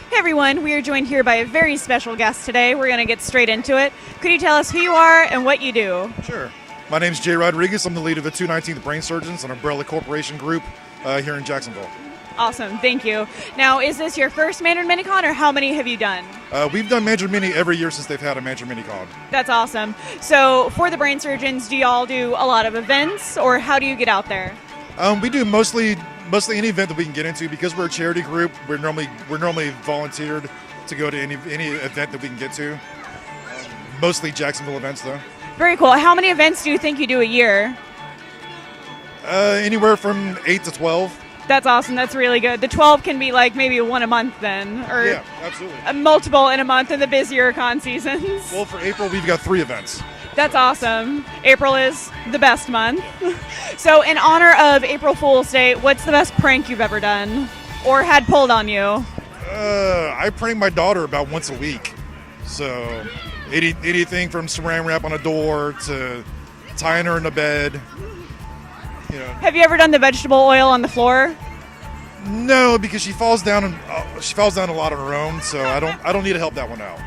Hey everyone, we are joined here by a very special guest today. We're going to get straight into it. Could you tell us who you are and what you do? Sure. My name is Jay Rodriguez. I'm the lead of the 219th Brain Surgeons, an umbrella corporation group here in Jacksonville. Awesome, thank you. Now, is this your first Mandarin Minicon, or how many have you done? We've done Mandarin Mini every year since they've had a Mandarin Minicon. That's awesome. So, for the Brain Surgeons, do y'all do a lot of events, or how do you get out there? We do mostly any event that we can get into. Because we're a charity group. We're normally volunteered to go to any event that we can get to. Mostly Jacksonville events, though. Very cool. How many events do you think you do a year? Anywhere from 8 to 12. That's awesome. That's really good. The 12 can be like maybe one a month then, or Yeah, absolutely. Multiple in a month in the busier con seasons. Well, for April, we've got 3 events. That's awesome. April is the best month. So in honor of April Fool's Day, what's the best prank you've ever done or had pulled on you? I prank my daughter about once a week. So anything from saran wrap on a door to tying her in the bed. You know. Have you ever done the vegetable oil on the floor? No, because she falls down a lot on her own, so I don't need to help that one out.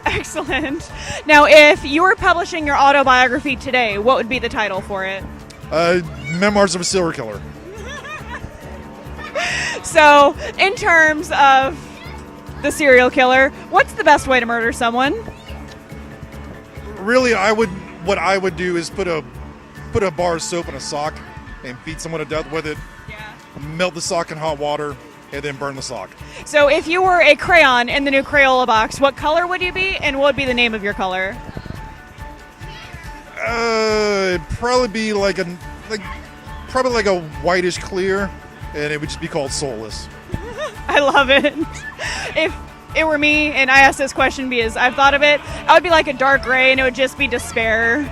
Excellent. Now, if you were publishing your autobiography today, what would be the title for it? Memoirs of a Serial Killer. So, in terms of the serial killer, what's the best way to murder someone? Really, what I would do is put a bar of soap in a sock and beat someone to death with it. Yeah. Melt the sock in hot water and then burn the sock. So if you were a crayon in the new Crayola box, what color would you be, and what would be the name of your color? It'd probably be like a whitish clear, and it would just be called Soulless. I love it. If it were me and I asked this question because I've thought of it, I would be like a dark gray, and it would just be despair.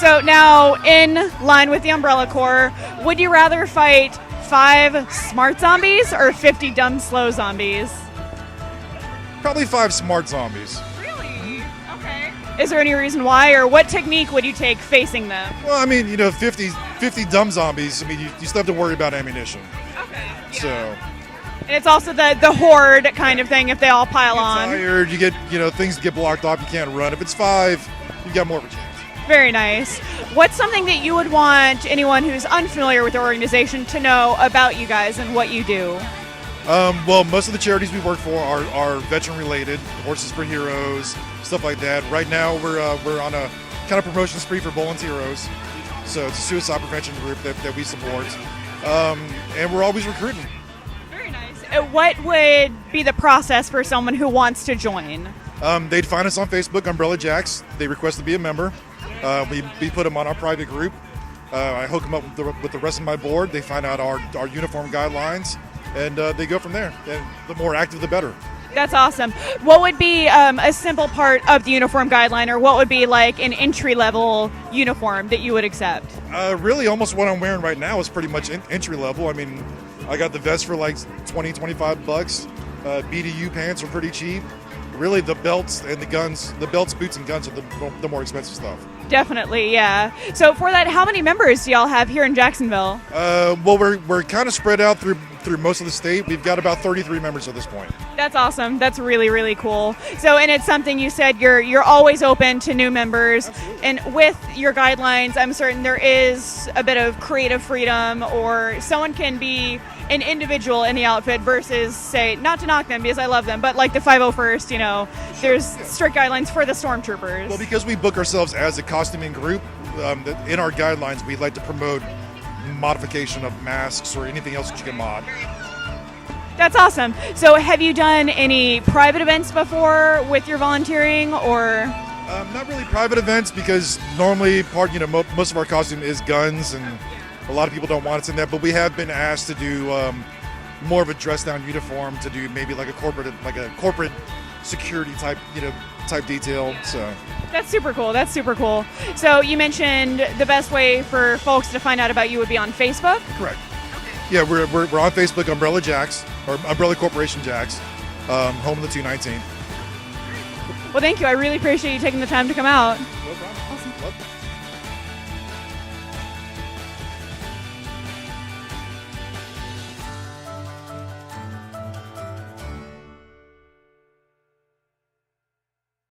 So now, in line with the Umbrella Corps, would you rather fight 5 smart zombies or 50 dumb, slow zombies? Probably 5 smart zombies. Really? Okay. Is there any reason why, or what technique would you take facing them? Well, I mean, 50 dumb zombies, I mean, you still have to worry about ammunition. Okay. Yeah. So. And it's also the horde kind of thing if they all pile on. Tired, you get, things get blocked off, you can't run. If it's 5, you got more of a chance. Very nice. What's something that you would want anyone who's unfamiliar with the organization to know about you guys and what you do? Well, most of the charities we work for are veteran-related, Horses for Heroes, stuff like that. Right now, we're on a kind of promotion spree for Volunteeros. So it's a suicide prevention group that we support. And we're always recruiting. Very nice. What would be the process for someone who wants to join? They'd find us on Facebook, Umbrella Jacks. They request to be a member. We put them on our private group. I hook them up with the rest of my board. They find out our uniform guidelines, and they go from there. And the more active, the better. That's awesome. What would be a simple part of the uniform guideline, or what would be like an entry-level uniform that you would accept? Really, almost what I'm wearing right now is pretty much entry-level. I mean, I got the vest for like $20, $25. BDU pants are pretty cheap. Really, the belts and the guns, the belts, boots, and guns are the more expensive stuff. Definitely, yeah. So for that, how many members do y'all have here in Jacksonville? Well, we're kind of spread out through most of the state. We've got about 33 members at this point. That's awesome. That's really, really cool. So, and it's something you said you're always open to new members. Absolutely. And with your guidelines, I'm certain there is a bit of creative freedom, or someone can be an individual in the outfit versus, say, not to knock them because I love them, but like the 501st, there's strict guidelines for the stormtroopers. Well, because we book ourselves as a costuming group, in our guidelines, we'd like to promote modification of masks or anything else that you can mod. That's awesome. So have you done any private events before with your volunteering, or? Not really private events, because normally most of our costume is guns, and a lot of people don't want us in that, but we have been asked to do more of a dress-down uniform, to do maybe like a corporate security type detail. So that's super cool. That's super cool. So you mentioned the best way for folks to find out about you would be on Facebook? Correct. Yeah, we're on Facebook, Umbrella Jacks, or Umbrella Corporation Jacks, home of the 219. Well, thank you. I really appreciate you taking the time to come out. No problem. Awesome. Love it.